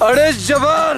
अरे जबर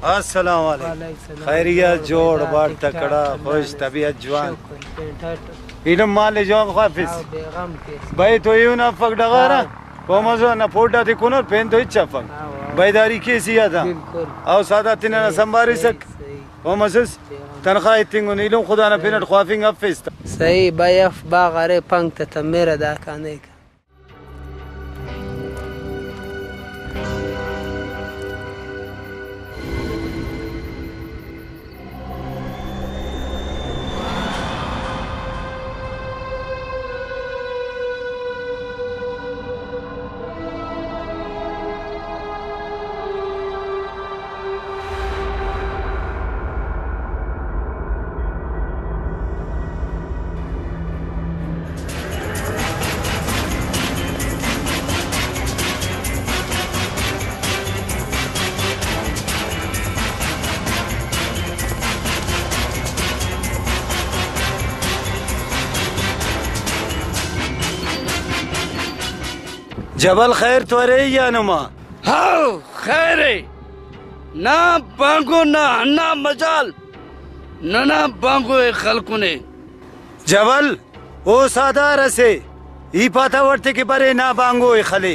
अस्सलाम वालेकुम खैरियत जोड़ बार तकड़ा खुश तबीयत जवान इलम माल जवान खाफिस भाई तो यूं ना फक डगारा कोमज़ो ना फोटा थी कुनर पेन तो इच्छा फक बैदारी कैसी था आओ सादा तिना ना संभारी सक कोमज़स तनख्वाह इतनी नीलों खुदा ना पिनट ख्वाफिंग अफिस सही बायफ बागरे पंख तमेरा दा खाने का जबल खैर तो रे या नुमा हाँ खैर ना बांगो ना मजाल ना बांगो खलकु ने जबल ओ सादार से ई पाता वर्ते के बारे ना बांगो खले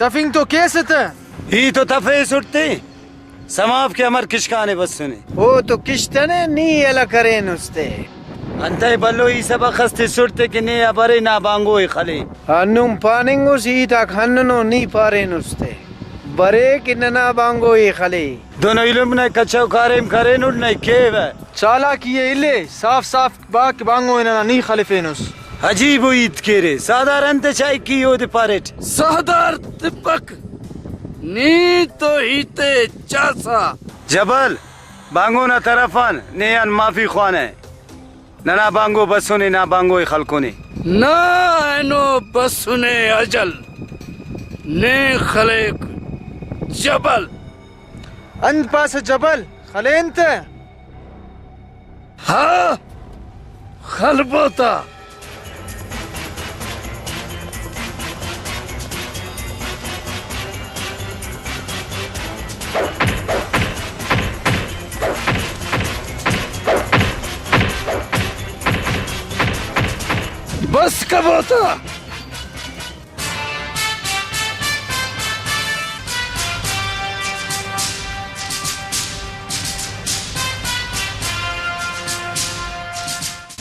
तफिंग तो कैसे था ही तो तफे सुटते समाप के अमर किशकाने बस सुने वो तो किश्तने नी एला करे नुस्ते अंते बल्लो ई सब खस्ते सुटते कि ने बारे ना बांगो खले अन्नुम पानिंगो सीता खन्नो नी पारे नुस्ते बरे कि ना बांगो खले दोनों इल्म ने कच्चा कारेम करे नुड ने केव चाला किए इले साफ साफ बाक बांगो ना नी खलिफेनुस अजीब ईद केरे साधारण ते चाय की ओद पारेट सहदार तिपक नी तो हीते चासा जबल बांगो ना तरफान नेयान माफी ख्वाने ना बांगो बसुने ना बांगो खलकुने ना एनो बसुने अजल ने खलेक जबल अंद पास जबल खलेंत हाँ खलबोता बस कब होता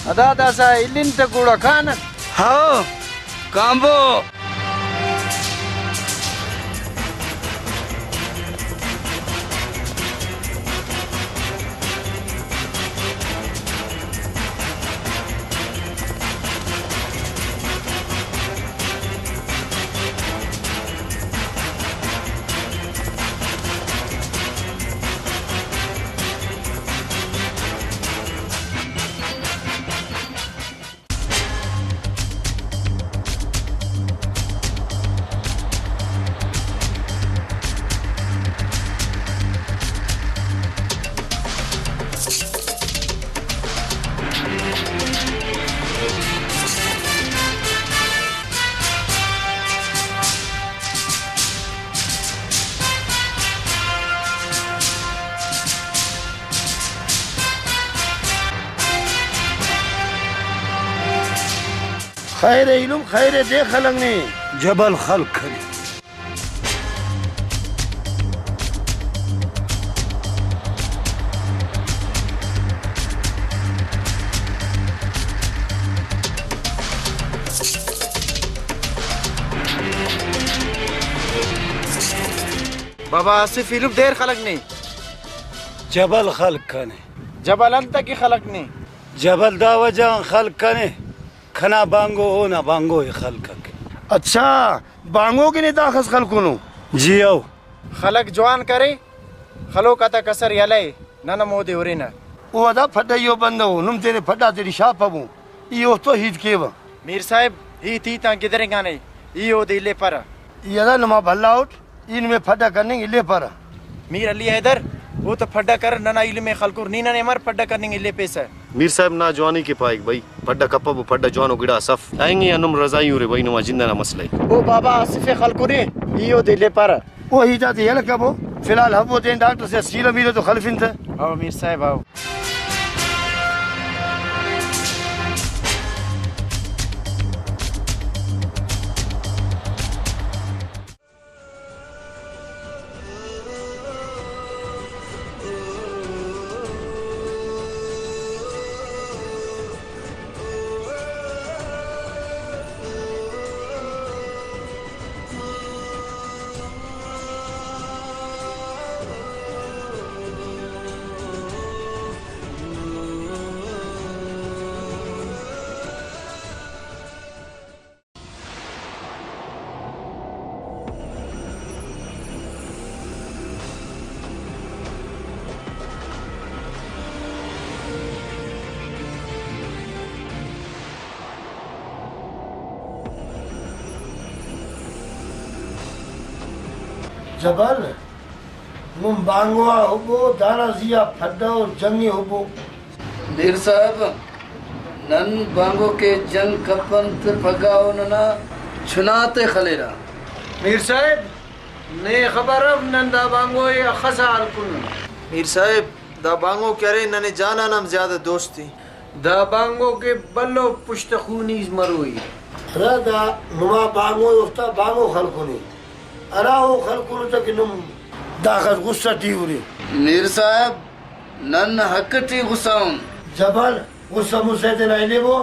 अदा दासा इलिन ते गुड़ा खान हाँ कांबो खैर इल्म खैर दे खलंगने जबल खल्क खली बाबा आसिफ इलुब देर खलक नहीं जबल खल्क कने जबल अंत की खलक नहीं जबल दा वजह खल्क कने खना बांगो हो ना बांगो है खल्क के अच्छा बांगो के नहीं दाखस खल कुनु जियो खलक जवान करे खलो कता कसर यले नन मोदे उरिना वो अदा फटा यो बंदो नुम तेरे फटा तेरी शाप अबू यो तो हित केव मीर साहब ही थी ता किधर गाने यो दिले पर ये अदा नमा भल्ला आउट इनमें फटा करने के लिए पर मीर अली हैदर वो तो फड्डा कर नना इल्मे खलकुर नीना ने मर फड्डा करने के लिए पैसा मीर साहब ना जवानी के पाएक भाई फड्डा कप्पा फड्डा जवानो गिड़ा सफ आएंगे या नुम रजाई रे भाई नुमा जिंदा ना मसला वो बाबा आसिफ खलकुरे यो दिले पर वो ही जाते ये कबो फिलहाल हम वो दें डॉक्टर से सीरा मीरे तो खलफिन थे आओ मीर साहब आओ जबल नुम बांगवा हुबो दाना जिया फड्डा और जंगी हुबो मीर साहब नन बांगो के जंग कपन ते पगाओ नना छुनाते खलेरा मीर साहब ने खबर अब नंदा बांगो या खसा अलकुन मीर साहब दा बांगो करे नने जाना नाम ज्यादा दोस्ती दा बांगो के बल्लो पुश्त खूनी मरोई रदा नुमा बांगो उफ्ता बांगो खलकुनी अराओ खलकुनु तक नुम दाखस गुस्सा टीवरी मीर साहब नन हक टी गुस्साऊं जबल गुस्सा मुझसे ते नहीं लेबो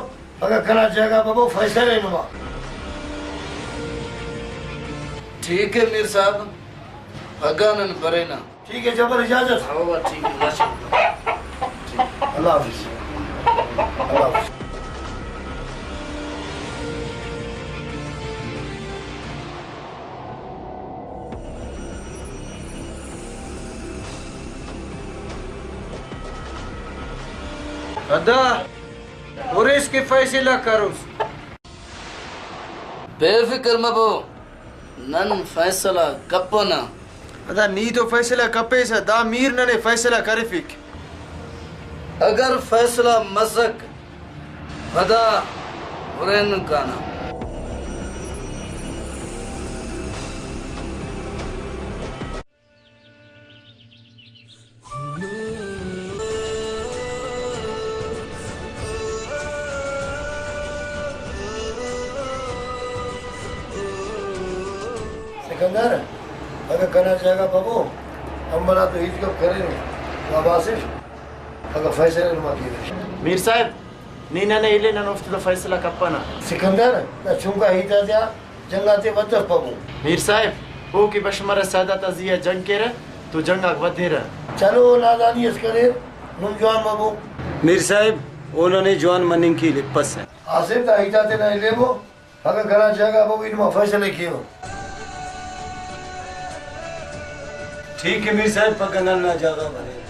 अगर कना जाएगा बाबू फैसला नुमा ठीक है मीर साहब भगानन बरेना ठीक है जबल इजाजत हवा ठीक है माशाअल्लाह अल्लाह हाफिज अल्लाह हाफिज अदा और इसके फैसला करो बेफिक्र मबो नन फैसला कपना अदा नी तो फैसला कपे से दा मीर ने फैसला करे फिक अगर फैसला मजक बदा उरेन काना सिकंदर अगर करना चाहेगा बाबू अम्बला तो ईद कब करे बाब आसिफ अगर फैसला नुमा किए मीर साहब नीना ने इले न उफ्त फैसला कपना सिकंदर ना चुंगा हीता दिया जंगाते वदफ बाबू मीर साहब वो की बशमर सादा तजिया जंग के रह तो जंग वधे रह चलो नादानी इस करे नुम जवान बाबू मीर साहब उन्होंने जवान मनिंग की लिपस है आसिफ ता हीता ते नहीं लेबो अगर करना चाहेगा बाबू इनमा फैसला किए ठीक है मीर साहब पकड़ना ना जागा भरे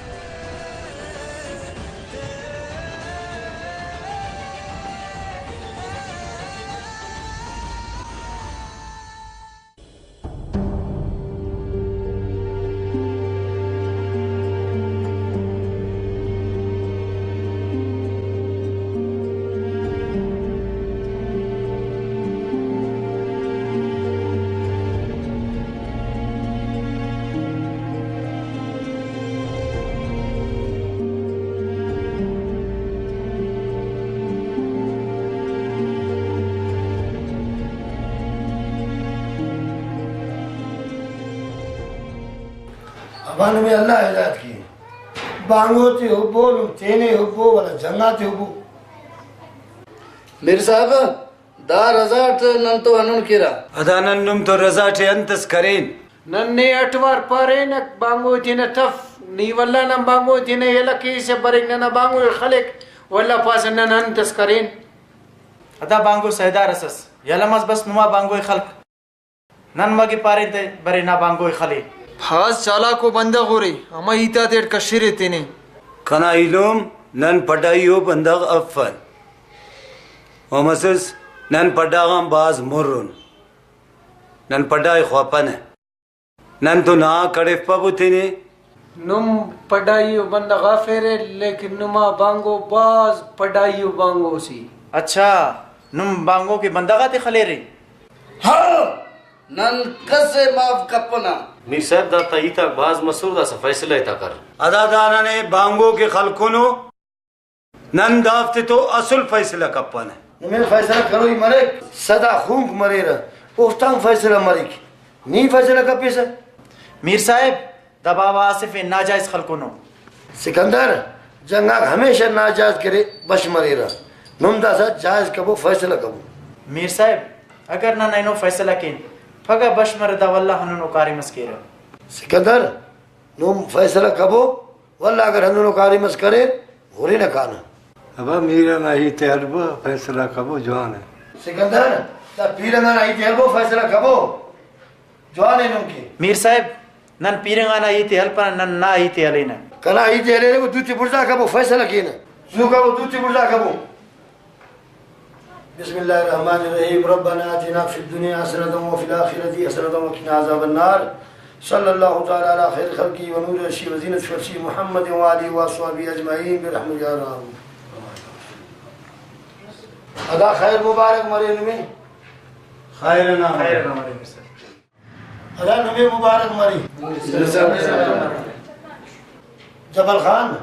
अबान में अल्लाह हिदायत की बांगोती हुब्बो नुम तेने हुब्बो वाला जंगाती हुब्बो मीर साहब दा रजाट नन तो अनन किरा अदानन नुम तो रजा टे अंतस करेन नन्ने अटवार पारे न बांगो थिने तफ नी वल्ला न बांगो थिने यला की से बरिक न बांगो खलक वल्ला पास न नन तस्करीन अदा बांगो सहदार असस यला मस बस नुमा बांगो खलक नन मगे पारे ते बरे ना बांगो खले फास चाला को बंदा गोरी अमा ईता तेट कशिरे तिने kana ilum nan padayo bandag affan omasus nan padagam baz murun nan padai khwapane nan to na kadef pabutini नुम पढ़ाइयो बंदा गाफेरे लेकिन नुमा बांगो बाज पढ़ाइयो बांगो सी अच्छा नुम बांगो के बंदगा ते खले रे हाँ नन कसे माफ कपना मीर साहब दा ताईता बाज मसूर दा फैसला इता कर अदादाना ने बांगो के खलकुनो नन दाफ्ते तो असल फैसला कपने मैं फैसला करो ही मरे सदा खूंक मरेरा उफ्तांग फैसला मरिक नी फैसला कपे से मीर साहब दबावा आसिफ नाजायज खलकुनो सिकंदर जंगा हमेशा नाजायज करे बश मरेरा नुमदा सा जायज कबो फैसला कबो मीर साहब अगर ना नैनो फैसला किन फगा बश मरदा वल्ला हनुनो कारी मस्केरा सिकंदर नुम फैसला कबो वल्ला अगर हनुनो कारी मस करे होरे न काना अब मीरा नहीं तेरबो फैसला कबो जवान है सिकंदर ता पीरंगा नहीं तेरबो फैसला कबो जवान है नुमकी मीर साहब नन पीरंगाना ईते हलपना नन ना ईते हलेना कना ही तेरे को दूती बुर्जा कबो फैसला कीना जू कबो दूती बुर्जा कबो बिस्मिल्लाहिर्रहमानिर्रहीम रब्बना आतिना फिद दुनिया हसनतन व फिल आखिरति हसनतन व किना अज़ाबन्नार सल्लल्लाहु तआला अला खैर खल्की व नूर अर्शी व ज़ीनत फर्शी मुहम्मद व आलिहि व अस्हाबी अजमईन बिरहमतिका या रहम अदा खैर मुबारक मरे में खैर ना मरे मीर साहब अदा नबी मुबारक मरी जबल खान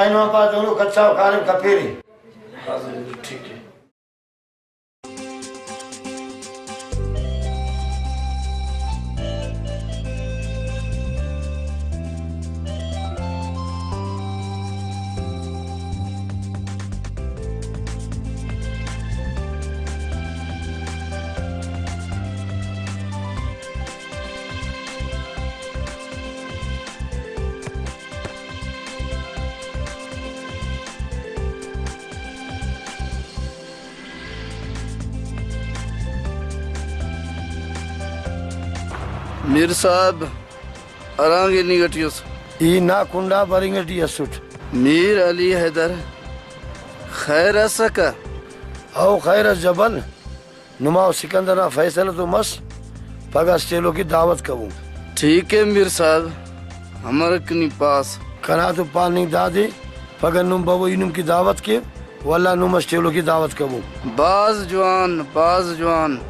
ऐनो पा दोनों कच्चा कारिम कपेरी ठीक है मीर साहब अरांगे निगटियोस ई ना कुंडा बरिंगटी असुट मीर अली हैदर खैर सका आओ खैर जबल नुमाओ सिकंदर फैसला तो मस पगा स्टेलो की दावत कबू ठीक है मीर साहब हमारे कनी पास कना तो पानी दादे पगा नुम बाबू इनुम की दावत के वल्ला नुम स्टेलो की दावत कबू बाज जवान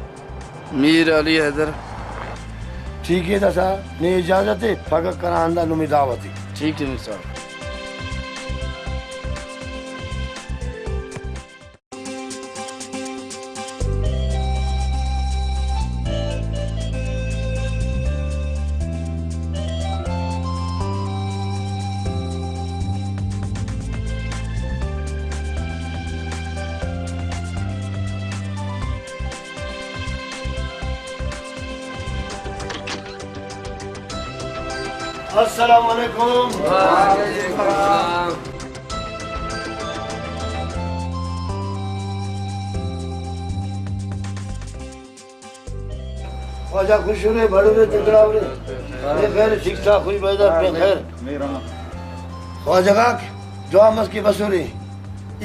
मीर अली हैदर ठीक है दसा ने इजाजत है पगा कना अंदा नुमी दावत है ठीक है मीर साहब अस्सलाम वालेकुम ख्वाजा खुश हो रहे बड़े रे तिकड़ा हो रहे खैर ठीक ठाक हुई बैदा पे खैर ख्वाजा का जो मस की बसुरी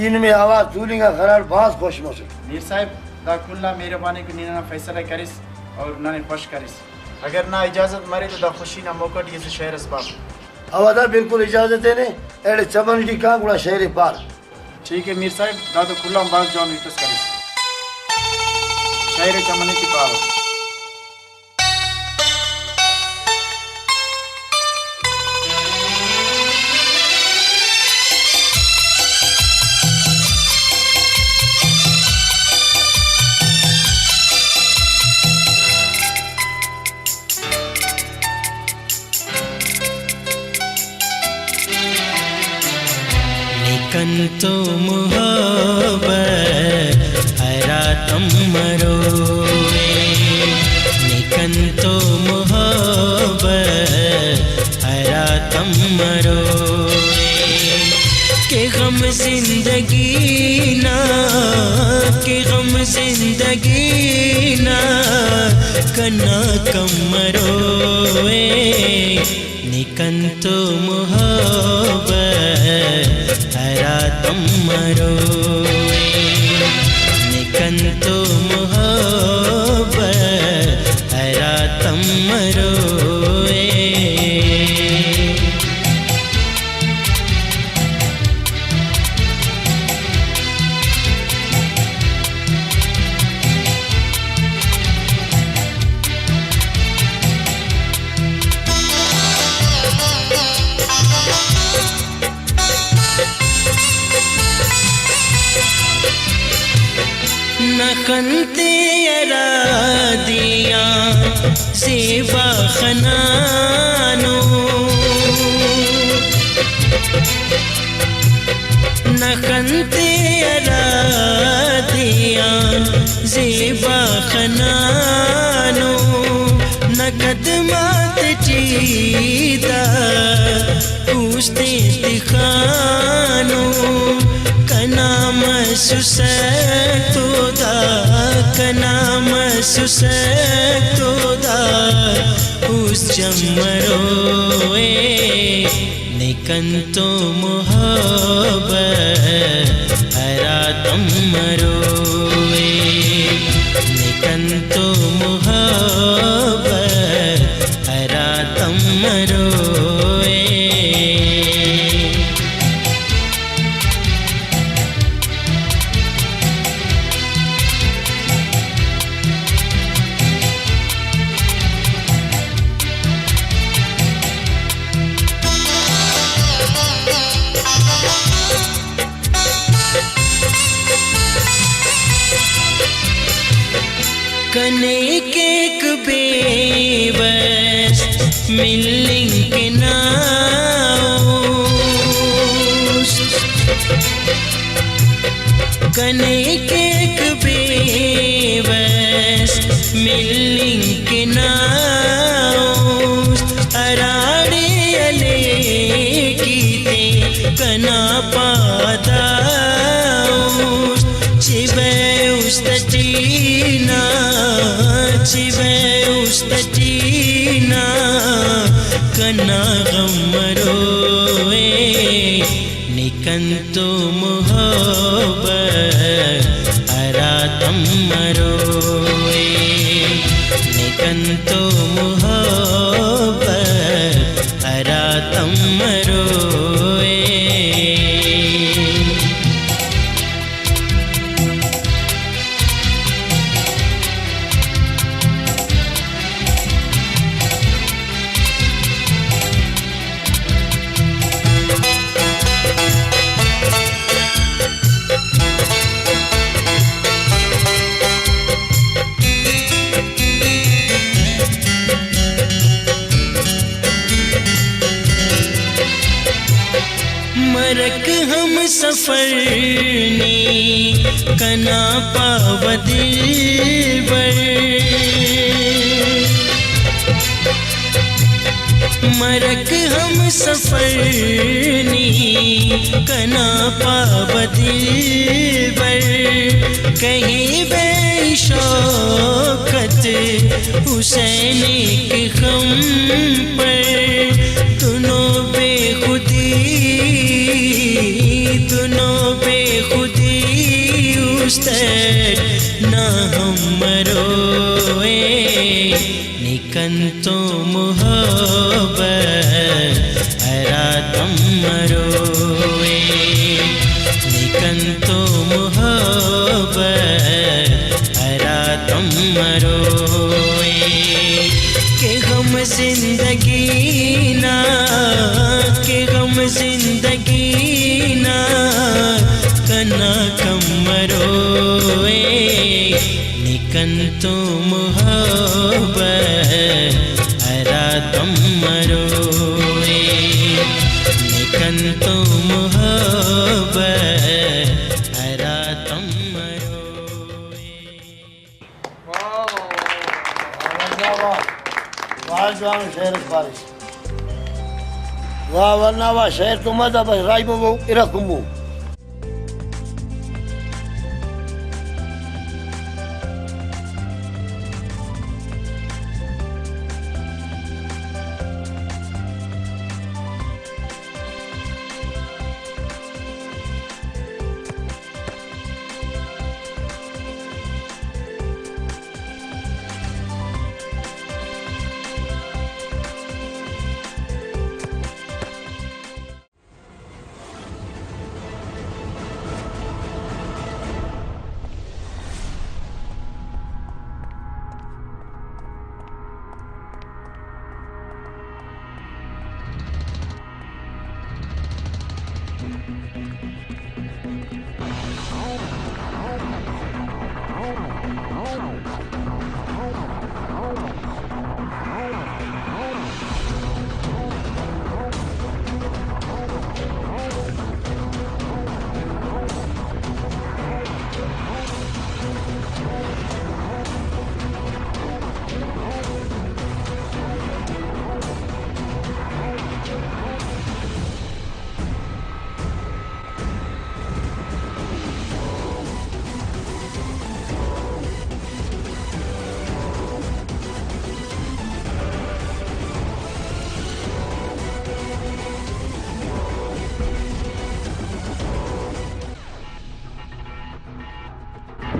इनमें आवाज चूलिंगा खरार बास खुश मसु मीर साहब दा कुल्ला मेहरबानी के नीना फैसला करिस और नाने पश करिस अगर ना इजाजत मरे तो दा खुशी ना मौका दिए से शहर असबाब अवदा बिल्कुल इजाजत है ने एड़े चमन डी का गुड़ा शहर पार ठीक है मीर साहब दा तो कुल्ला बाज जॉन विटस करिस शहर चमने की पाव कंतो मोहब्बत हरातम मरोए निकंतो मोहब्बत मरोए के गम जिंदगी ना के गम जिंदगी ना कना कम मरोए निकंतो मोहब्बत हरा तम मरोए निकंतो मोहब्बत हरा तम मरोए नखनते अरा दिया ज़ेबा खनानो नखनते अरा दिया ज़ेबा खनानो नकदमात चीदा पूछते दिखानो कनाम सुसतोदा कनाम सुसतोदा उस जमरोए निकंतो मोहब्बत हरा तम मरोए निकंतो मोहब्बत हरा तम मरोए कने केक बेबस मिलिंग के नाउस कने केक बेबस मिलिंग के नाउस अराड़े अले कीते कना पादाउस चिबे उस्तटीना चिबे उस्तटीना कना गम मरोए निकंतो मोहब्बत हरा तम मरोए निकंतो मोहब्बत हरा तम मरोए मरक हम सफर ने कना पाव दिलबर मरक हम सफर ने कना पाव दिलबर कहीं बेशौकत हुसैन के खम पर दोनों बेखुदी उस्तर ना हम मरोए निकंतो मोहब्बत हरा तम मरोए निकंतो मोहब्बत हरा तम मरोए के गम जिंदगी ना के गम जिंदगी ना कना कम मरोए निकंतो मोहब्बत हरा तम मरोए निकंतो मोहब्बत हरा तम मरोए वाह जवान शेर बारिश वाह वरना वाह शहर तो मजा बस राज में वो इरकुमो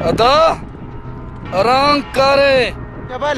अदा आराम करे जबल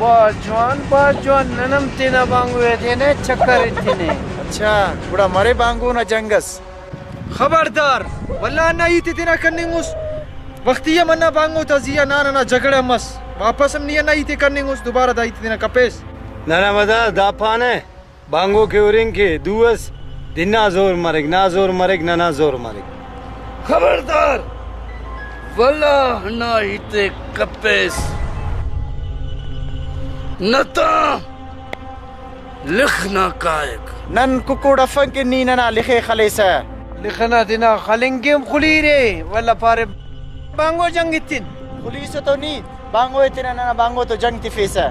बहुत जवान ननम तीना बांगो थे ने चक्कर थे ने अच्छा बड़ा मरे बांगो ना जंगस खबरदार वल्ला ना ही तीना करनेंगुस वक्ती ये मन्ना बांगो तजिया ना ना झगड़ा मस वापस हम नहीं ना ही करनेंगुस दोबारा दाई तीना कपेस ना मदा दापाने बांगो के उरिंग के दुवस दिना जोर मरेग ना जोर मरेग खबरदार वल्ला ना इते कपेस नता लिखना कायक नन कुकुड़ा फंके नीना ना लिखे खलेसा लिखना तीना खलिंगेम खुलीरे वल्ला पारे बांगो जंगितिन पुलिस तो नहीं बांगो इतना ना बांगो तो जंग तिफेसा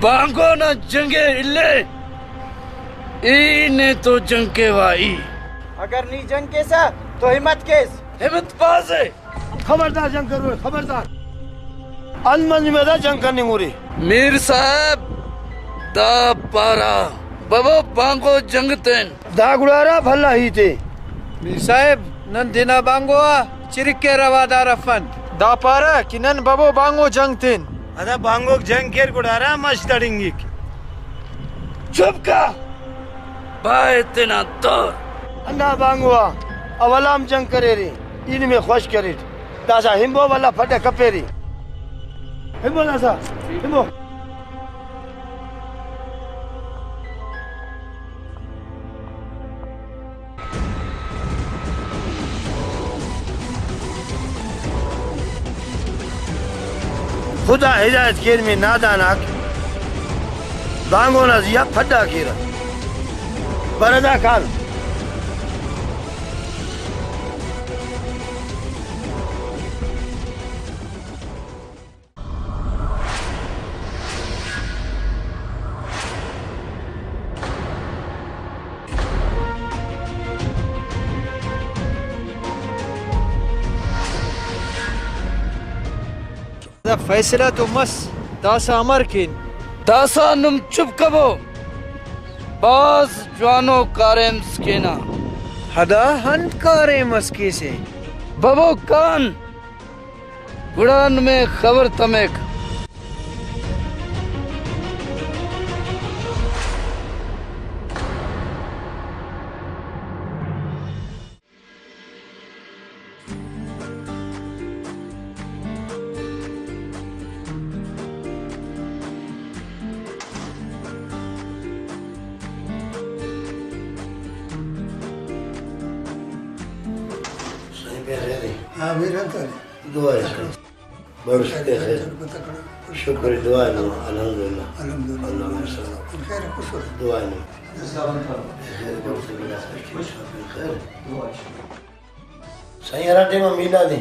बांगो ना जंगे इल्ले इने तो जंग के वाई अगर नहीं जंग केसा तो हिम्मत केस हिम्मत पास है खबरदार जंग करो खबरदार अनमन में दा जंग करने मुरी मीर साहब दा पारा बबो बांगो जंगतेन दा गुड़ारा भला ही थे मीर साहब नन दिना बांगो चिरिक के रवादार फन दा पारा कि नन बबो बांगो जंगतिन अदा बांगो जंग केर गुड़ारा मस्त तड़िंगी चुप का बाय तेना तो अन्ना बांगुआ अवलाम जंग करे रे इनमें खुश करे ताजा हिम्बो वाला फटे कपेरी हिम्बो नासा हिम्बो खुदा हिदायत केर में नादानाक बांगो नजिया फड्डा केरा बरदा खान फैसला तो मस दासा अमर किन दासा नुम चुप कबो बाज जवानो कारेम स्केना हदा हन कारे मस्की से बबो कान गुड़ान में खबर तमेक दुआ बड़ शुक्र दुआ नो अल्हम्दुलिल्लाह दुआ नो सही राते में मिला दे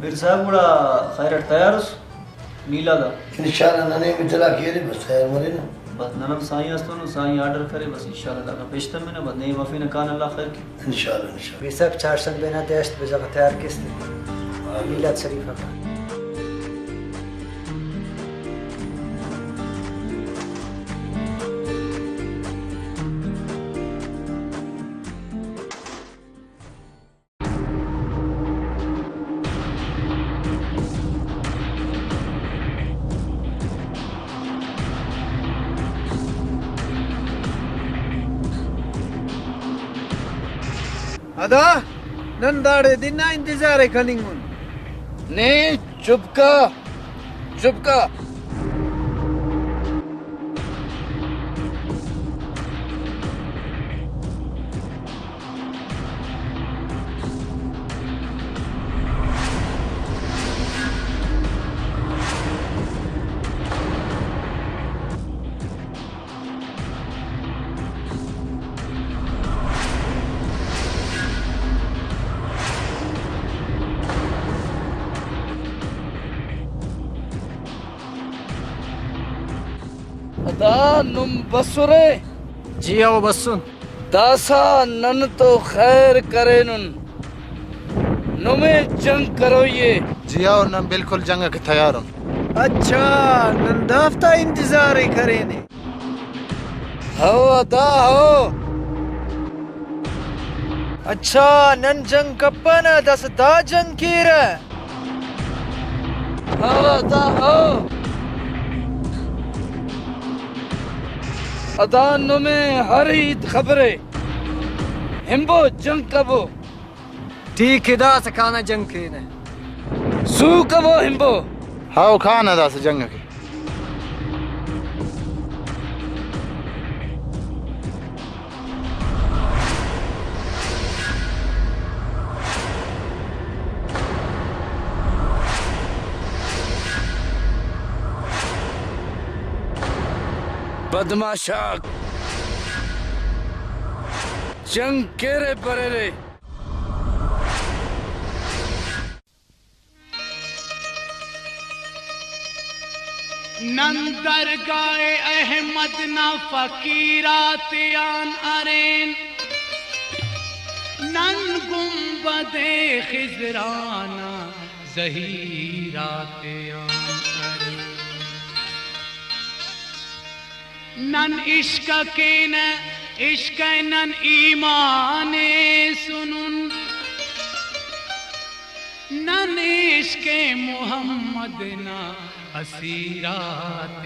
मेरे साहब बड़ा खैरट तैयार नीला दा इंशाल्लाह नने मितला केरे बस है मरे ना बस ननम साईं अस्तनो साईं ऑर्डर करे बस इंशाल्लाह दा पेशतम में ना बदने वफी न कान अल्लाह खैर की इंशाल्लाह बेशक çarşamba bena test bize tayar kesti. Milad Şerife. अदा नंदाड़े दिन ना इंतजार है कनिंगुन ने चुपका चुपका अदा नुम बसुरे जी आओ बसुन दासा नन तो खैर करे नुन नुमे जंग करो ये जी और ना बिल्कुल जंग के तैयार हूँ अच्छा नंदाफ्ता इंतजार ही करे ने हो अदा हो अच्छा नन जंग कप्पना दस दा जंग कीरा हो अदा हो अदान में हर ईद खबरे हिम्बो जंग कबो ठीक है दा सकाना जंग के ने सू कबो हिम्बो हाँ खाना दा से जंग के बदमाशा जंग केरे परे रे नंदर गाए अहमद ना फकीरातियान अरेन नन गुंबदे खिजराना जहीरातियान अरेन नन इश्क के न इश्क नन ईमाने सुनुन नन इश्क मोहम्मद ना असीरात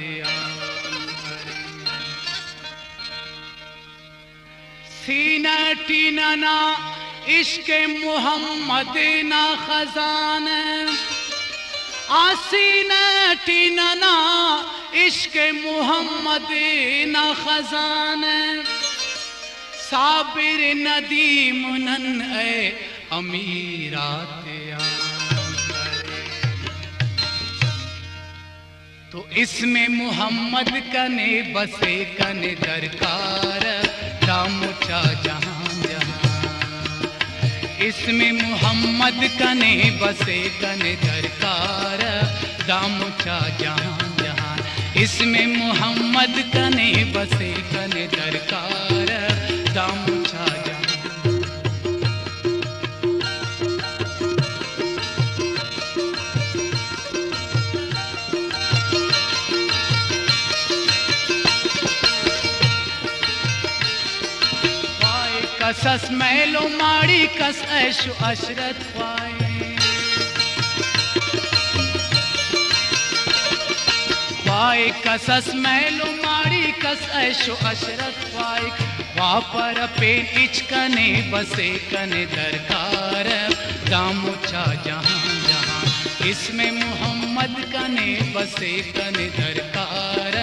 सीना टीना इश्क मोहम्मद ना खजान आसीना टीना इश्क मोहम्मद ना खजान साबिर नदीम नन ए अमीरात तो इसमें मोहम्मद कने बसे कने दरकार दामुचा जहां जहां इसमें मोहम्मद कने बसे कने दरकार दामुचा जहां जहां इसमें मोहम्मद कने बसे कने दरकार दामुचा जहां कसस मैलो माड़ी कस ऐशो अशरत पाए कसस मैलो माड़ी कस ऐशो अशरत पाए वापर पे इचकने बसे कने दरकार दामुचा जहां जहां इसमें मोहम्मद कने बसे कने दरकार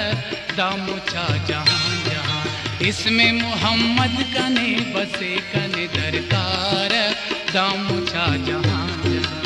दामुचा जहां जहां इसमें मोहम्मद कने बसे कने दरकार दामुचा जहां जहां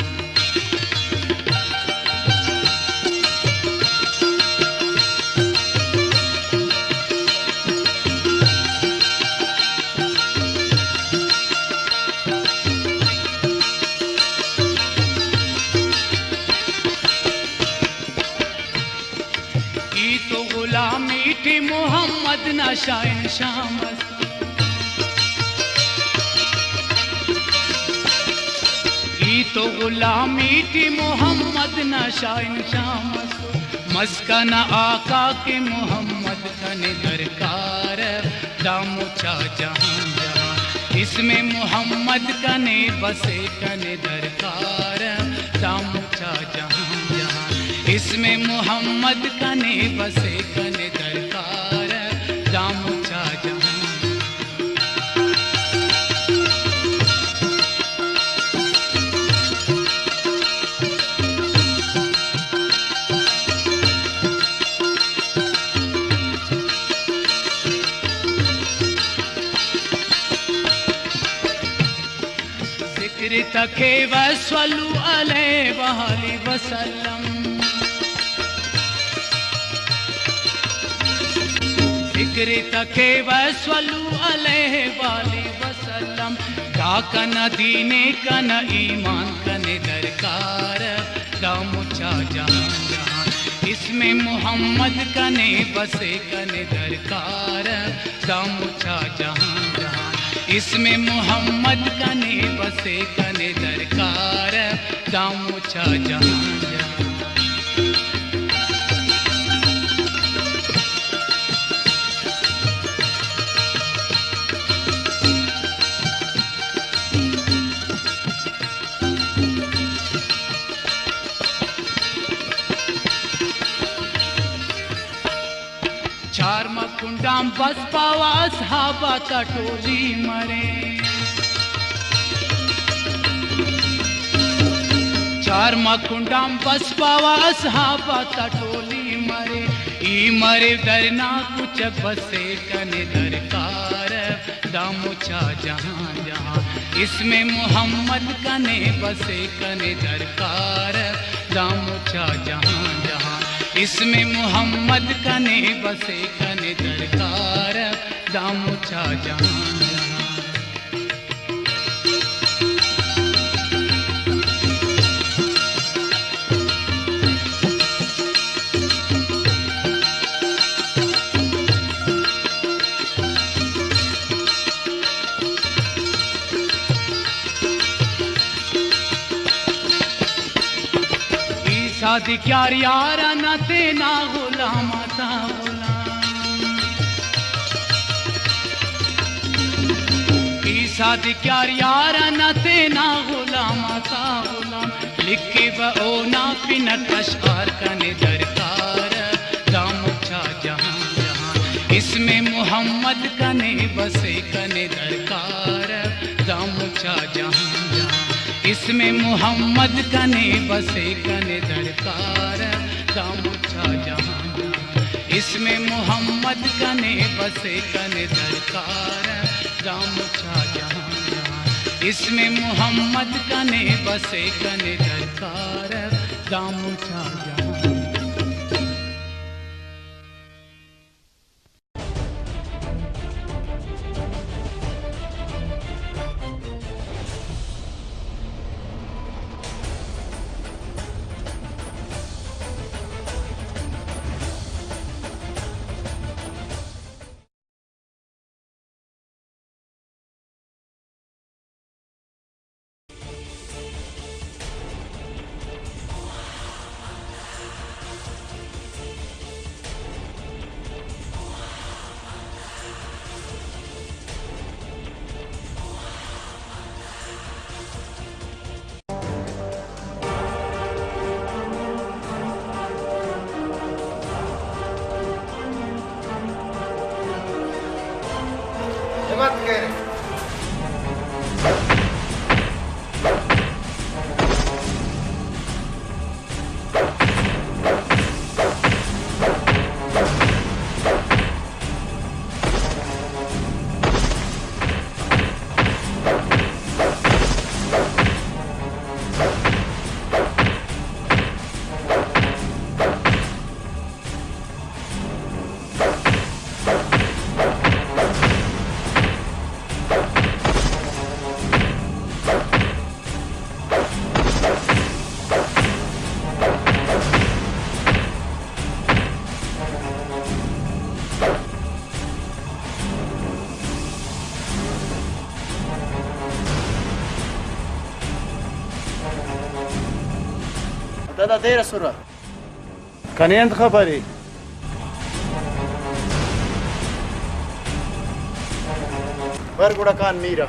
नशा शाम ई तो गुलामी थी मोहम्मद नशा शाम मस्कन आका के मोहम्मद कने दरकार दामुचा जहां जहां इसमें मोहम्मद कने बसे कने दरकार दामुचा जहां जहां इसमें मोहम्मद कने बसे कने दरकार दामुचा जहां तके वसल्लु अलैहि वसल्लम जिक्र तके वसल्लु अलैहि वसल्लम का कन दीने कन ईमान कने दरकार दामुचा जहां जहां इसमें मोहम्मद कने बसे कने दरकार दामुचा जहां जहां इसमें मोहम्मद कने बसे कने दरकार दामुचा जहां जहां चार मकुंडाम बस पावा सहाबा टोली मरे चार मकुंडाम बस पावा सहाबा टोली मरे ई मरे दरना कुछ बसे कने दरकार दामुचा जहां जहां इसमें मोहम्मद कने बसे कने दरकार दामुचा जहां जहां इसमें मोहम्मद कने बसे कने दरकार दामुचा जहां जहां शादी क्यार यार न तेना गुलाम ता गुलाम की शादी क्यार यार न तेना गुलाम ता गुलाम लिखे वो ना पिनट अशआर कने दरकार दामुचा जहां जहां इसमें मोहम्मद कने बसे कने दरकार दामुचा जहां जहां इसमें मोहम्मद कने बसे कने दरकार दामुचा जहां जहां इसमें मोहम्मद कने बसे कने दरकार दामुचा जहां जहां इसमें मोहम्मद कने बसे कने दरकार दामुचा जहां मत कह रहे दादा देर सुरा कनेंद खबरी वर गुड़ा कान मीरा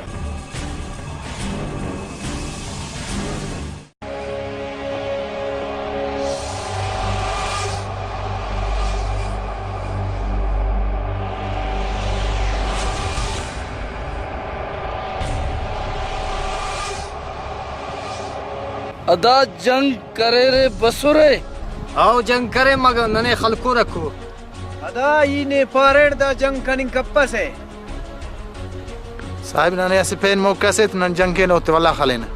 अदा जंग करे रे बसुरे आओ जंग करे मगर नने खलको रखो अदा ई ने पारेड दा जंग कनिंग कप्पस है साहिब नने ऐसे पेन मौका से नन जंग के नोते वाला खलेना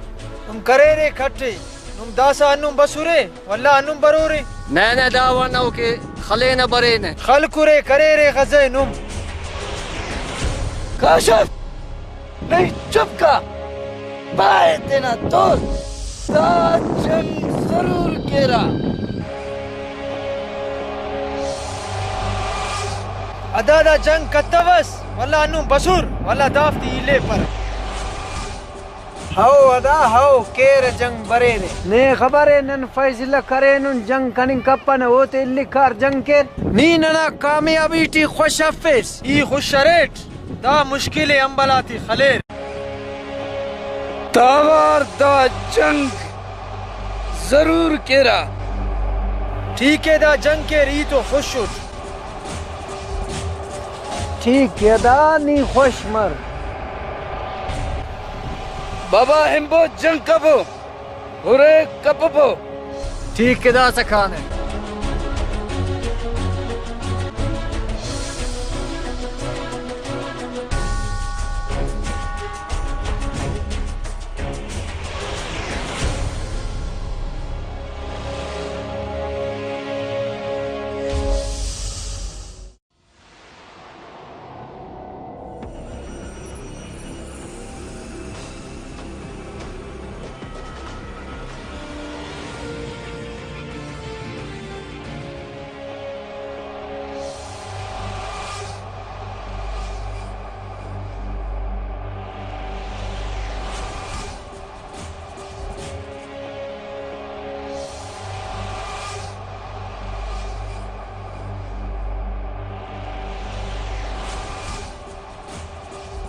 तुम करे रे खट्टे तुम दासा अनुम बसुरे वल्ला अनुम बरोरे नैने दावा नौ के खले न बरे ने खलकुरे करे रे गजे नुम काशफ नहीं चुप का बाय देना तो दा जंग जरूर केरा अदा दा जंग कत्तवस वल्ला अनुम बसुर वल्ला दाफ्ती इले पर हाओ अदा हाओ केर जंग बरे रे ने खबर है नन फैसला करे नुन जंग कनिंग कप्पन होते लिखार जंग के नी नना कामयाबी टी खुश हफिस ई खुशरेट दा मुश्किल अंबलाती खलेर तावार दा जंग जरूर केरा ठीक है दा जंग के री तो खुश उठ ठीक है दा नी खुश मर बाबा हिम्बो जंग कबो हुरे कपबो ठीक के दा सखाने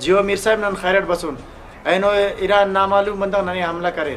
जियो मीर साहब नन खैरत बसून ऐनो ईरान नामालूम बंदा नने हमला करे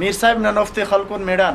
मीर साहब नन उफ्ते खलकुन मैदान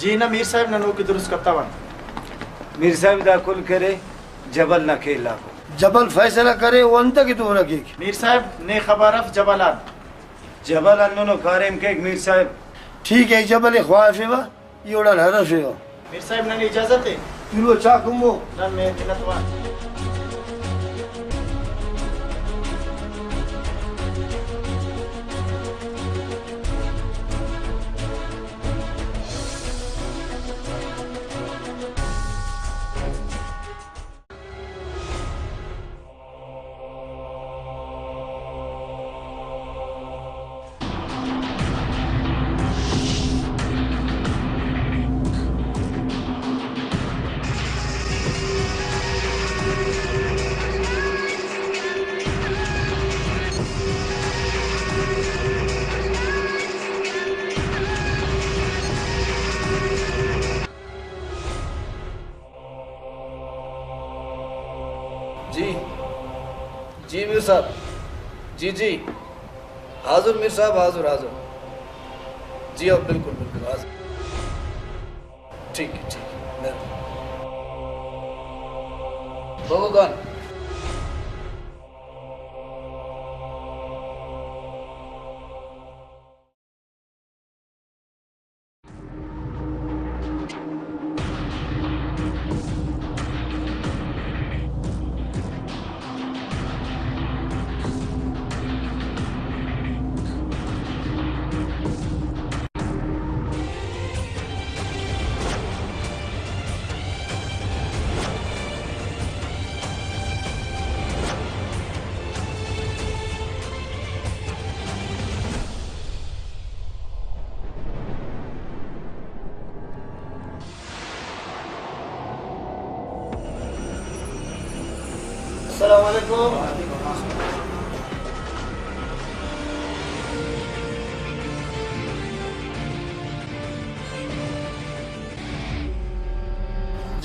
जी ना मीर साहब नन की दुरुस्त कत्तावन मीर साहब दा कुल करे जबल न खेला जबल फैसला करे वंत की तू रखी मीर साहब ने खबरफ जबलान जबल अन्नो कारेम के मीर साहब ठीक है जबल ख्वाफे वा योड़ा हरफे वा मीर साहब नन इजाजत है तुलो चाकुमो नन में मिनतवा जी जी मीर साहब जी जी हाजुर मीर साहब हाजुर हाजुर जी अब बिल्कुल बिल्कुल हाजुर ठीक है भगवान अस्सलाम वालेकुम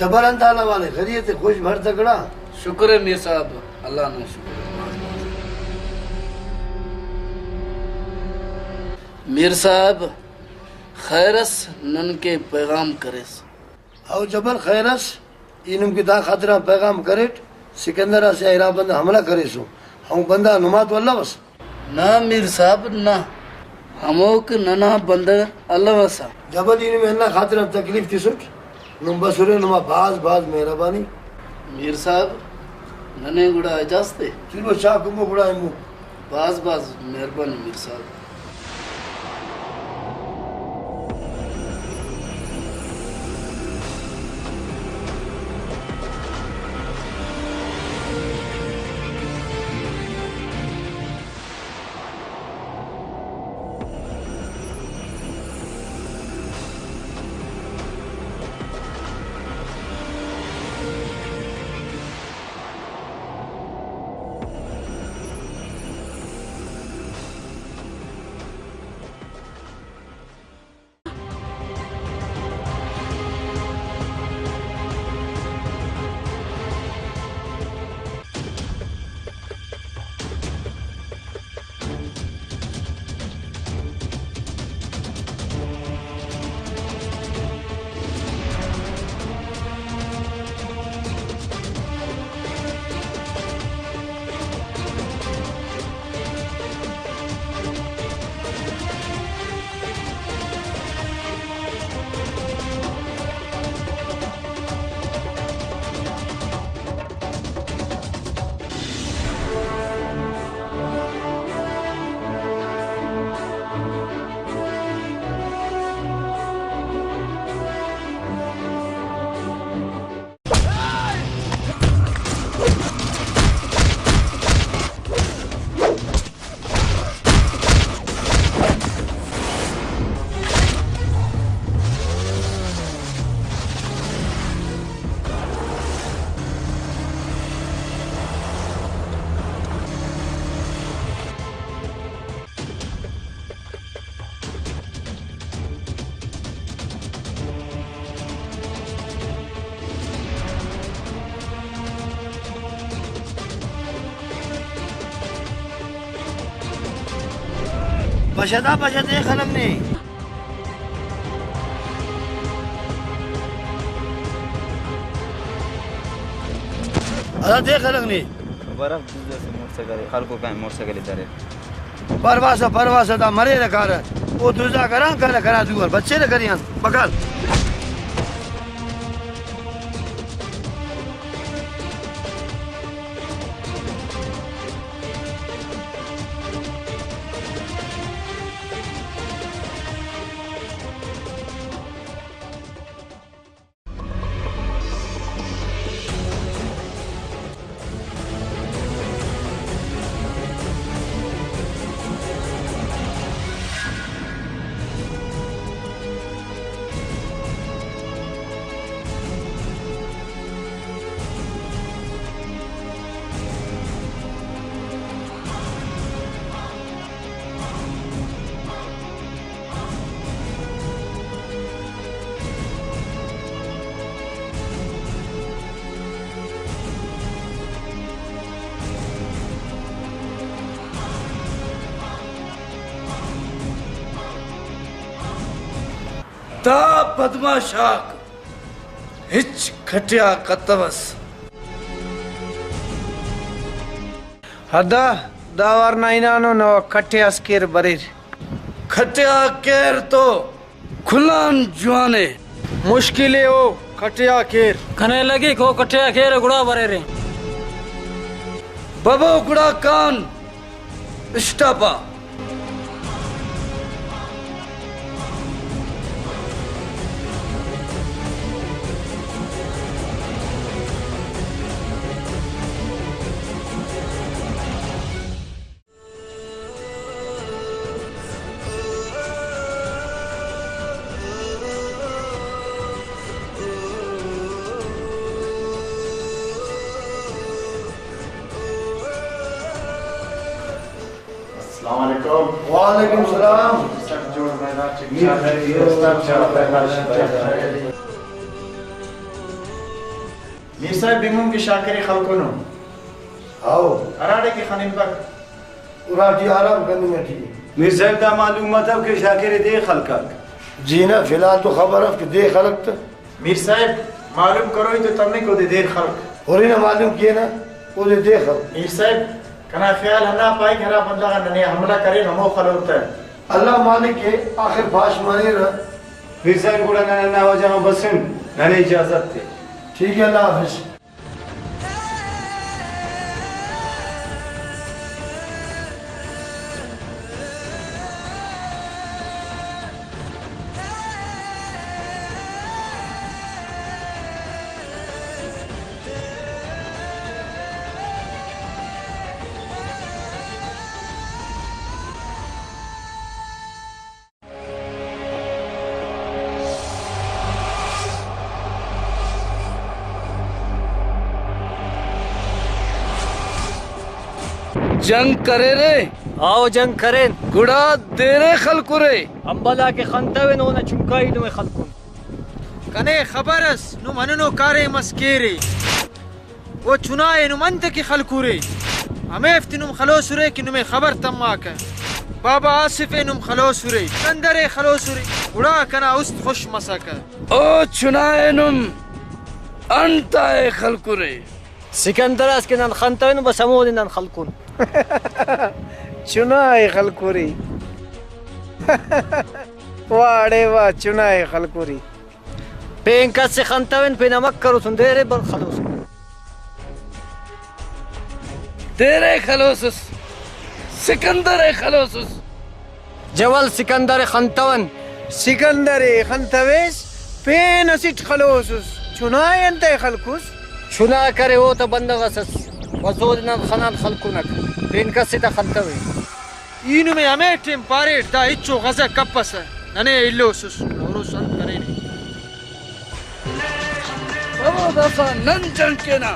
जबर अंदाला वाले खैरियत है, खुश भर तकड़ा। शुक्र है मीर साहब, अल्लाह ना शुक्र है। मीर साहब खैरस नन के पैगाम करेस। आओ जबर खैरस इनम की दा खातरा पैगाम करेट सिकंदरा से इरा बंदा हमला करे सो हम बंदा नुमा तो अल्लाह बस ना मीर साहब ना, हमोक नना बंदा अल्लाह वसा। जबल इन में ना खातरा तकलीफ थी सुट नुम बसुरे नुमा बाज बाज मेहरबानी। मीर साहब नने गुड़ा इजाजते चलो शाह कुमो गुड़ा मु बाज बाज मेहरबानी मीर साहब। बशदा बशदे खलम ने अरे देख खलम ने बर्फ जैसे मोटरसाइकिल खालको का मोटरसाइकिल इधर परवासा दा मरे रखा वो दूसरा करा दूर बच्चे ने करियां पकड़ ता पद्मा शाक हिच खटिया कतवस हदा दावर नाइनानो न खटिया स्केर बरीर खटिया केर तो खुलान जुआने मुश्किले हो खटिया केर खने लगी को खटिया केर गुड़ा बरे रे बबो गुड़ा कान इष्टापा वालेकुम सलाम। मीर साहब बिंगम की शाकरे खलकोनो आओ अराड़े की खनिन पर उराठी आराम करनी में थी मीर साहब दा मालूमात है कि शाकिर दे खलका जी ना फिलहाल तो खबर है कि दे खलक तो मीर साहब मालूम करो ही तो तमने को दे देर खलक और ना मालूम किए ना वो दे दे खलक मीर साहब कना ख्याल हना पाई घरा बंदा का नने हमला करे नमो खल होता है अल्लाह मालिक के आखिर फाश माने रहा मीर साहब को ना हो जाओ बस नने इजाजत थे ठीक है अल्लाह हाफिज जंग करे रे आओ जंग करें गुड़ा देरे खलकु रे अंबला के खंतवे नो न चुमकाई नो खलकुन कने खबरस नु मननो कारे मस्केरे वो चुनाए नु मंत की खलकुरे हमें इफ्तिनुम खलोसुरे कि नुमे खबर तम्माक बाबा आसिफ नुम खलोसुरे कंदरे खलोसुरे उड़ा कना उस्त खुश मसका ओ चुनाए नुम अंताए खलकुरे सिकंदरास के नन खंतवे नो बसमो नन खलकुन चुनाए खलकुरी वाड़े वाह चुनाए खलकुरी पेंका से खंतवन पे नमक करो सुंदरे बर खलोस तेरे खलोसुस सिकंदर खलोसुस जवल सिकंदर खंतवन सिकंदर खंतवेस पेन असिट खलोसुस चुनाए अंते खलकुस चुना करे हो तो बंदगसस वजोद न खनान खलकुनक पेंका से खंतवे ईनु में हमें टिम पारे दा इच्चो गजा कपस नने इल्लोसुस और सन करे बाबा दफा नन जंग के ना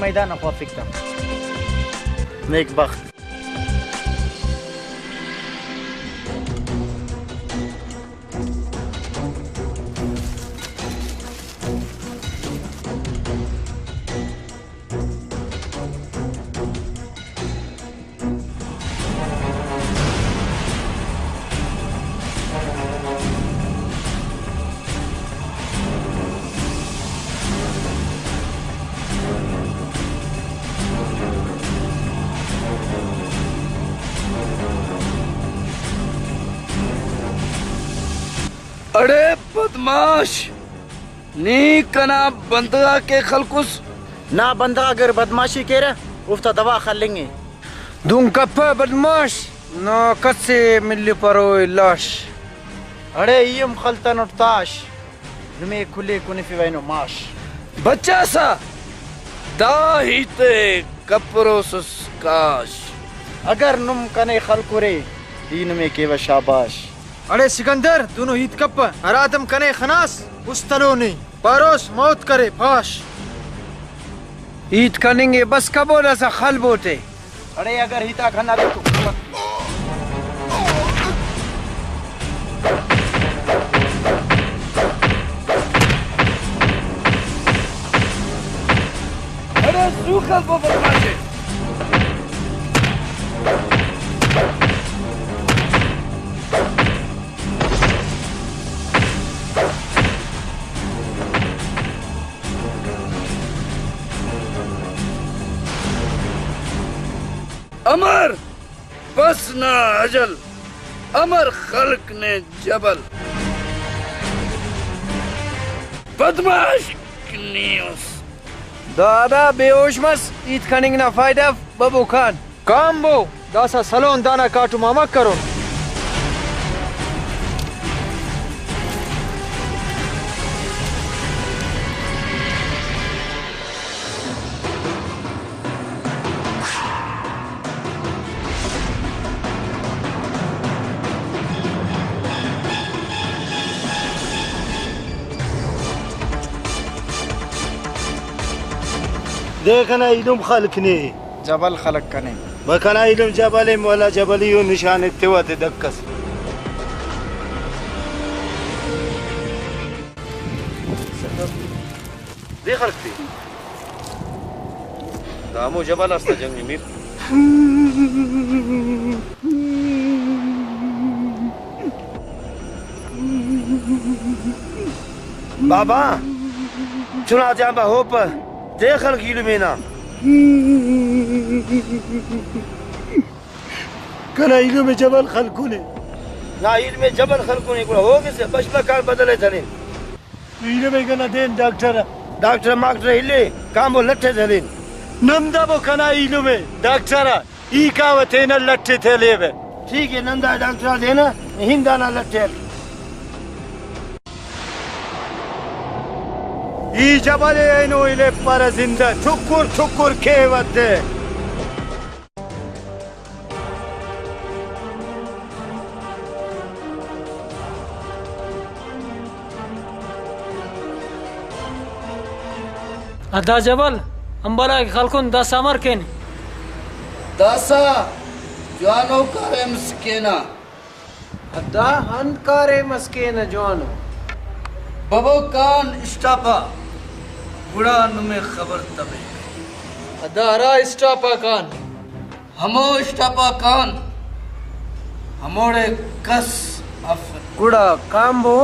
मैदान खवा फिकता नेक बख्त अरे बदमाश नी कना बंदगा के खलकुस ना बंदा अगर बदमाशी के रहा उफ्ता दवा खा लेंगे दूं कप्पा बदमाश ना कसे मिल परो लाश अरे यम खलतन उठताश नुमे खुले कुने फी वैनो माश बच्चा सा दाहिते कपरोसुस काश अगर नुम कने खलकुरे दीन में केव शाबाश अरे सिकंदर दोनों हित कप्पा हरातम कने खनास उस तलो ने पारोस मौत करे फाश ईद करेंगे बस कबोला सा खल बोते अरे अगर हिता खना तो अरे सूखा वो बदमाश अमर बस ना अजल अमर खल्क ने जबल Badmash Knios. Dada behoşmaz. İt kaningna fayda babu kan. Kambo. Dasa salon dana katu mamak karo. देखना इलम खलकने जबल खलक कने बकना इलम जबल मोला जबलियो निशान इत्तेवत दक्कस दे खलकते दामो जबल असता जंग मीर बाबा चुना जाबा हो पर देखल कील में ना कना इलम में जबल खलकुने ना इल में जबल खलकुने को हो के से बचला कार बदले थने इलम में कना देन डॉक्टर मास्टर हिले काम वो लट्ठे थने नंदा बो कना इलम में डॉक्टर ई कावते न लट्ठे थे लेवे ठीक है नंदा डॉक्टर देना हिंदा ना लट्ठे ई जबल ऐनो इले पर जिंदा ठुकुर ठुकुर खेवते अदा जबल अंबला खलकुन दस अमर केन दासा जवानो करे मस्केना अदा हन करे मस्केना जवानो बबो कान इस्टापा बुढ़ा नुमे खबर तबे अदा हरा इस्टापा कान हमो इस्टापा कान हमोड़े कस अफ गुड़ा काम्बो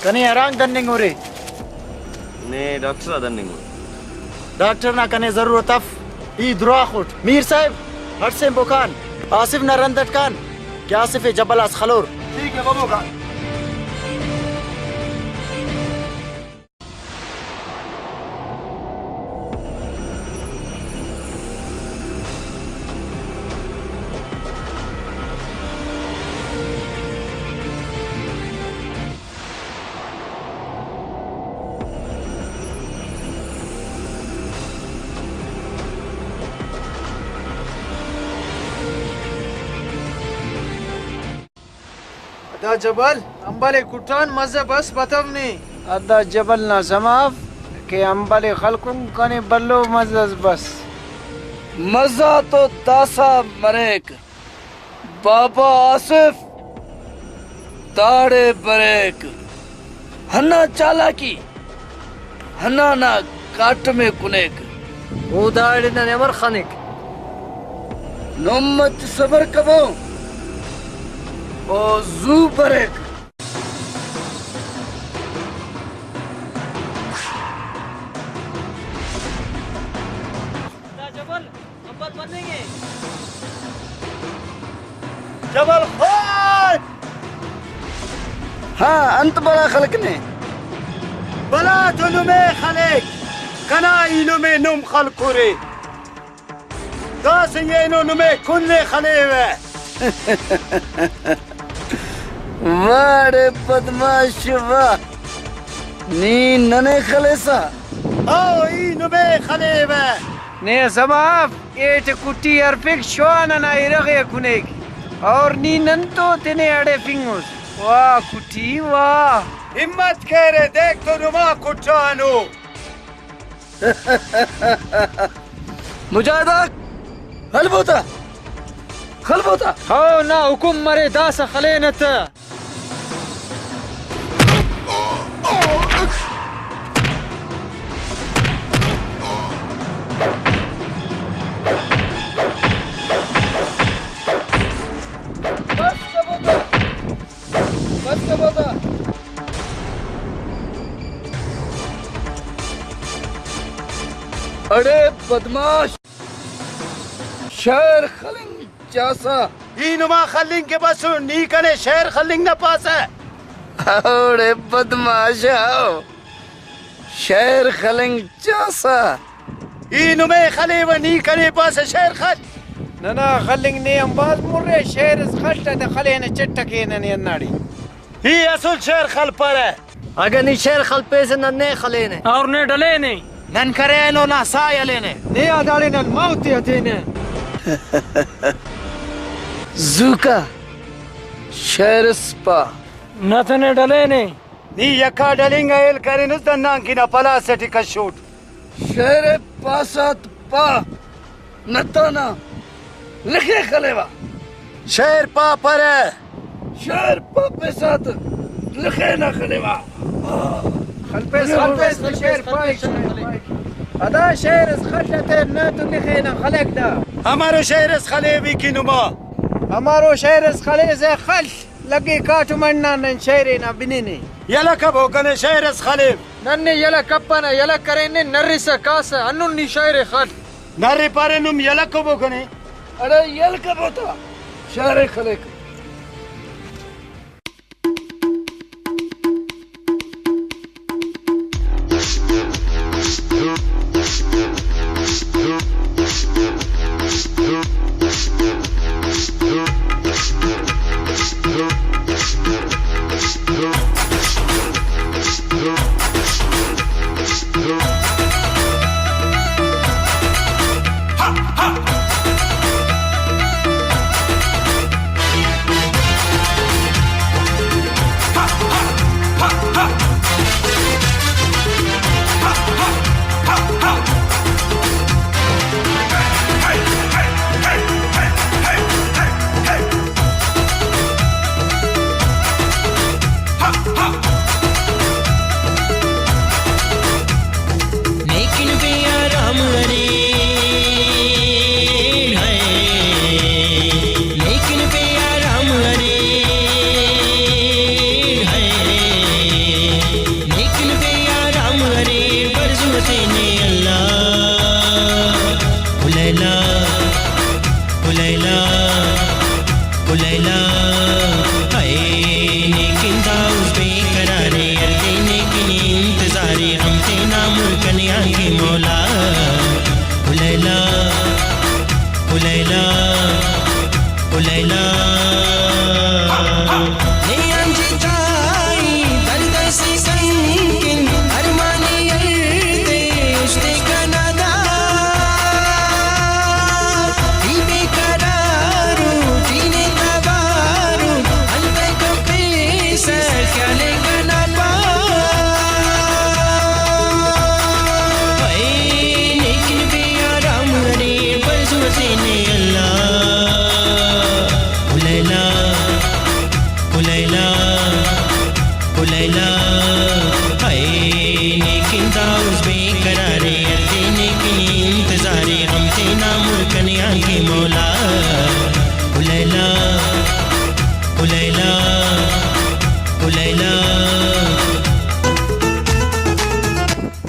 कने हैरान दन्निंग रे ने डॉक्टर दन्निंग डॉक्टर ना कने जरूरत अफ ई द्रोखुट मीर साहब हट से बुकान आसिफ ना रंदट कान क्या आसिफ जबल अस खलोर ठीक है बाबू का अदा जबल अंबले कुटान मज़ा बस बतवनी अदा जबल ना समाफ के अंबले खलकुन कने बल्लो मज़ा बस मजा तो दासा मरेक बाबा आसिफ ताड़े बरेक हन्ना चालाकी हन्ना ना काट में कुनेक वो दाड़े ना नेवर खानिक नोमत सबर कबो ओ जू बरेक जबल खान हाँ अंत बड़ा खलक ने बला तो नुमे खलेक कना इलु में नुम खलकुरे दास ये नो नुमे कुल्ले खलेवे वाड़े बदमाश वाह नी नने खलेसा आओ ई नुमे खलेवे ने समाफ एट कुटी अरफिक शवाना ना इरगे कुनेक और नी नंतो तेने अड़े फिंगोस वाह कुटी वाह हिम्मत करे देख तो नुमा कुटानो मुजाहिदा खलबोता खलबोता हो ना हुकुम मरे दास खलेनत अरे बदमाश शहर खलिंग चासा इनुमा खलिंग के बस नी कने शहर खलिंग न पास है। अरे बदमाश आओ शहर खलिंग चासा इनुमे खले व नी कने पास शहर खल नना खलिंग ने अंबाज मुर्रे शहर खलता ते खले ने चटके ने नाड़ी ही असल शहर खल पर है। अगर नी शहर खल पे से नन्ने खले ने और ने डले ने नन करे नो ना साया लेने ने आदाले न मौत यतीने जुका शहर स्पा नथने डले ने नी यका डलिंग एल करे नुस दन्ना की ना पला से टिका शूट शहर पासात पा नताना लिखे खलेवा शहर पा पर है। शहर पा पे साथ लिखे ना खलेवा खलपे शहर पाइक अदा शहर खलते न तो लिखेना खलक दा हमारो शहर खले भी की नुमा हमारो शहर खले से खल लगे काट मन्ना न शहर ना बिने यला कब हो कने शहर खले नन्ने यला कप्पना यला करेने नर्री से कास अन्नुनी शहर खल नरे पारे नुम यला कब हो कने अरे यल कब होता शहर खले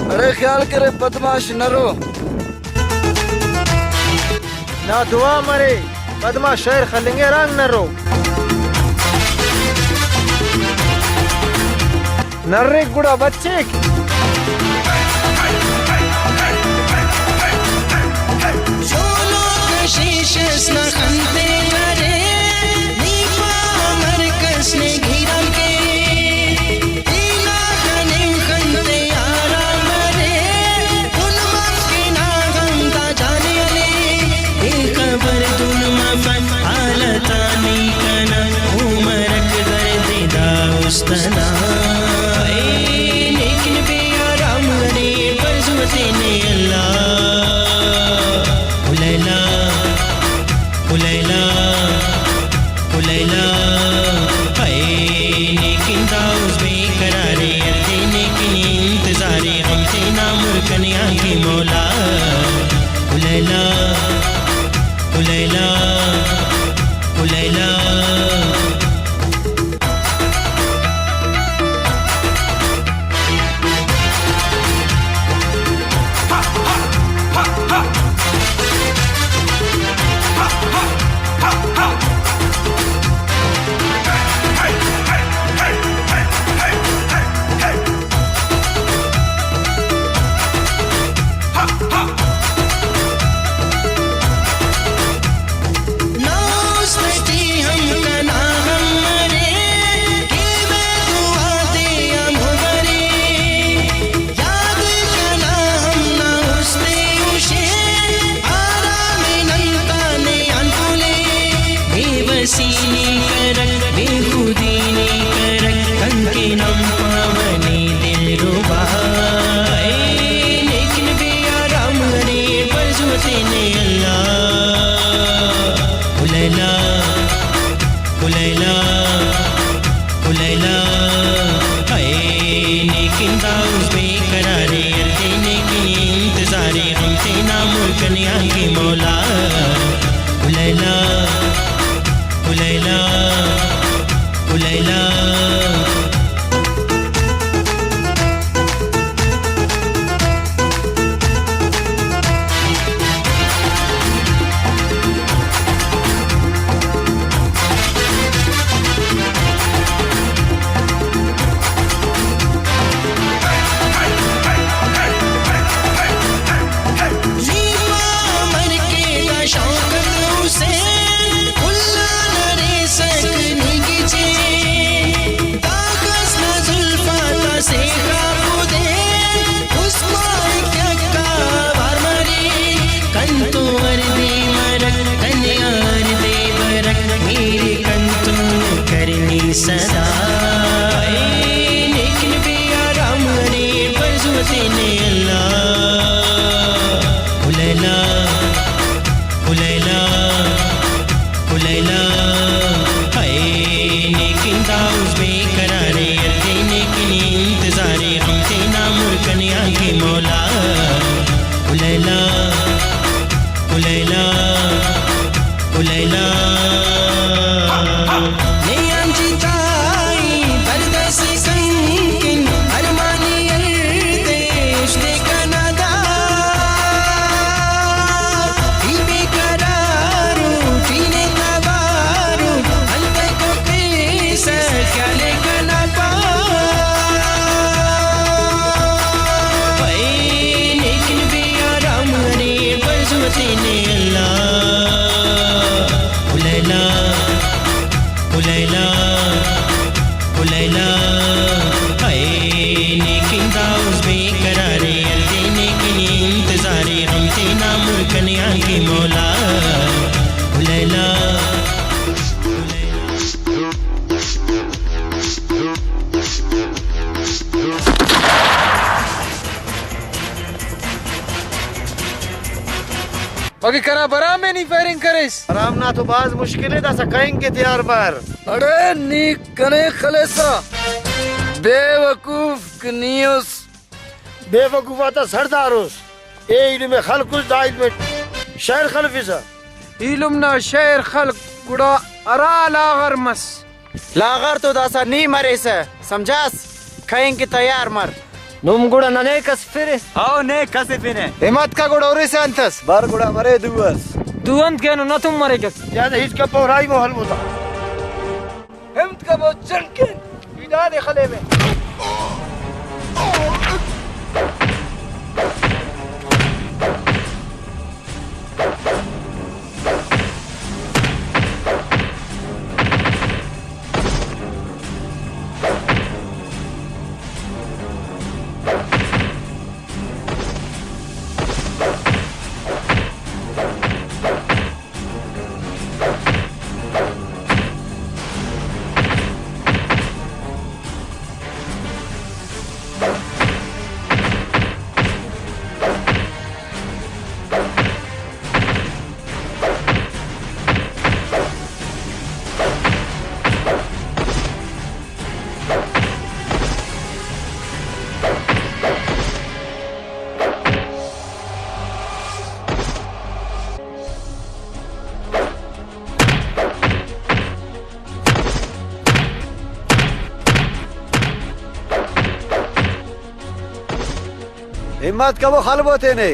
अरे ख्याल करे बदमाश नरो ना दुआ मरे बदमा शहर खलेंगे रंग नरो नर्रे गुड़ा बच्चे उस बेकरारे देने के इंतजारे हमसे ना मुल्कनिया के मौला उलैला उलैला उलैला सदा लेकिन बेआराम रे बरजुते ने अल्लाह उलैला उलैला उलैला हाय लेकिन दाउस बेकरारे देने के इंतजारे हमसे ना मुल्कनिया के मौला उलैला उलैला उलैला उलैला उलैला हाय लेकिन दाउस बेकरारे देने के इंतजारे हमसे ना मुल्कनिया के मौला उलैला बाकी करा बरा में नहीं फायरिंग करेस आराम ना तो बाज मुश्किल है दसा कहेंगे तैयार बार अरे नी कने खलेसा बेवकूफ कनियोस बेवकूफ आता सरदारोस ए इल्म में खलकुस दाइल में शहर खलफिसा इल्म ना शहर खल गुड़ा अरा लागर मस लागर तो दासा नहीं मरे से समझास कहेंगे तैयार मर नुम गुड़ा नने कस फिरे आओ ने कसे फिने हिम्मत का गुड़ा और से अंतस बार गुड़ा मरे दुवस दुअंत के ना तुम मरे क्या ज्यादा हिच का पौराई मोहल होता हिम्मत का बहुत चंके विदा दे खले में हिम्मत का वो खलबोते ने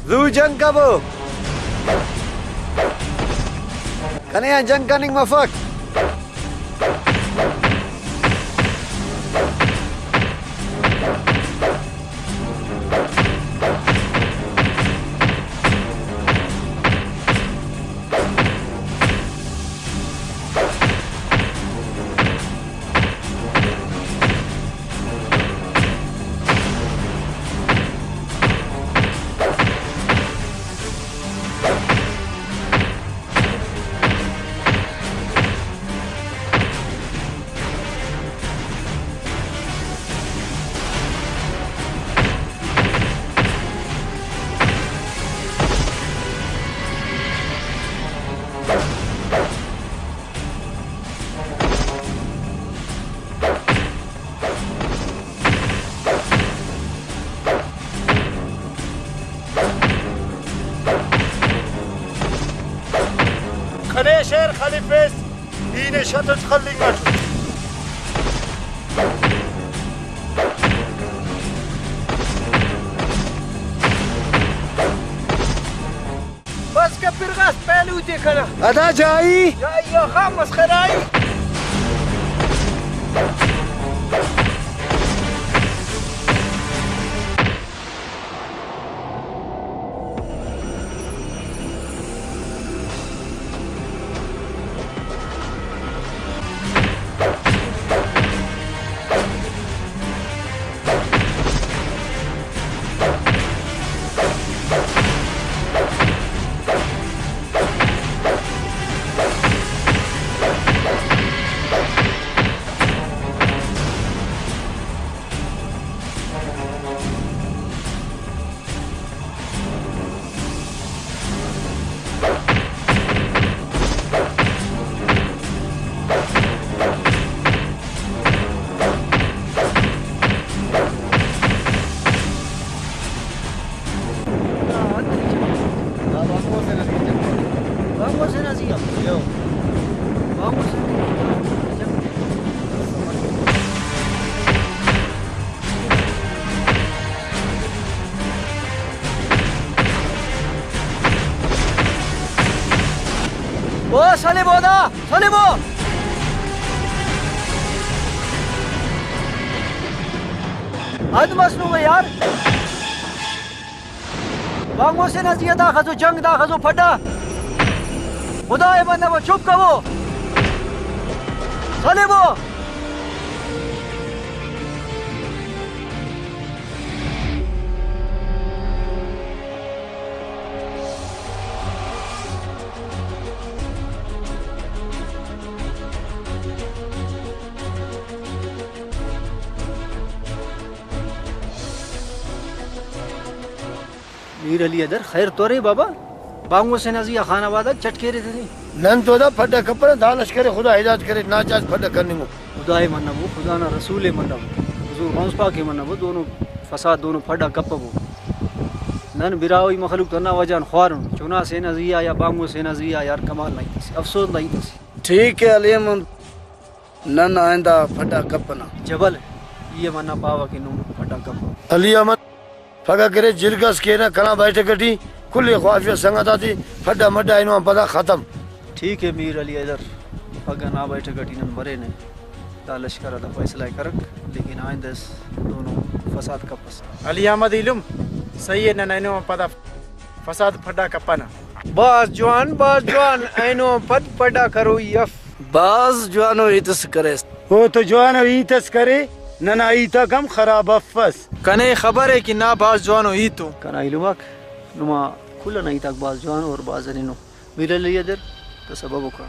जू जंग का वो कने जंग cunning मफक yine şatı çıkallın artık. बस का फिर गास पहलू देखना अदा जाई जाइए खामस खराई ओ सलीमो दा सलीमो हद मसनू में यार वांगो से नजिया दा खजो जंग दा खजो फटा खुदा है बंदा वो चुप करो सलीमो मीर अली अदर खैर तो रे बाबा बांगो से नजिया खाना वादा चटके रे थे नन तो दा फटा कपड़ा दालश करे खुदा हिदायत करे नाजाज फटा करने को खुदा है मन्ना वो खुदा ना रसूल है मन्ना वो हुजूर गौस पाक है मन्ना वो दोनों फसाद दोनों फटा कप वो नन बिरावी मखलूक तो ना वजन ख्वार चुना से नजिया या बांगो से नजिया यार कमाल नहीं थी अफसोस नहीं थी ठीक है अलीम नन आइंदा फटा कपना जबल ये मन्ना पावा के नुम फटा कप अली अहमद फगा करे जिरगस के ना कना बैठे कटी खुले ख्वाहिश संगत आती फटा मड्डा इनो पता खत्म ठीक है मीर अली इधर फगा ना बैठे कटी नन मरे ने दा लश्कर दा फैसला करक लेकिन आइंदा दोनों फसाद का फसाद अली अहमद इलम सही है ना इनो पता फसाद फटा कपना बास जवान इनो पद पड़ा करो यफ बाज जवानो इतस करे वो तो जवानो इतस करे नना ईता कम खराब अफस कने खबर है कि ना बास जवानो ही तो कना इलुमक नुमा खुला नहीं तक बास जवान और बास नो मिले लिए इधर तो सबब का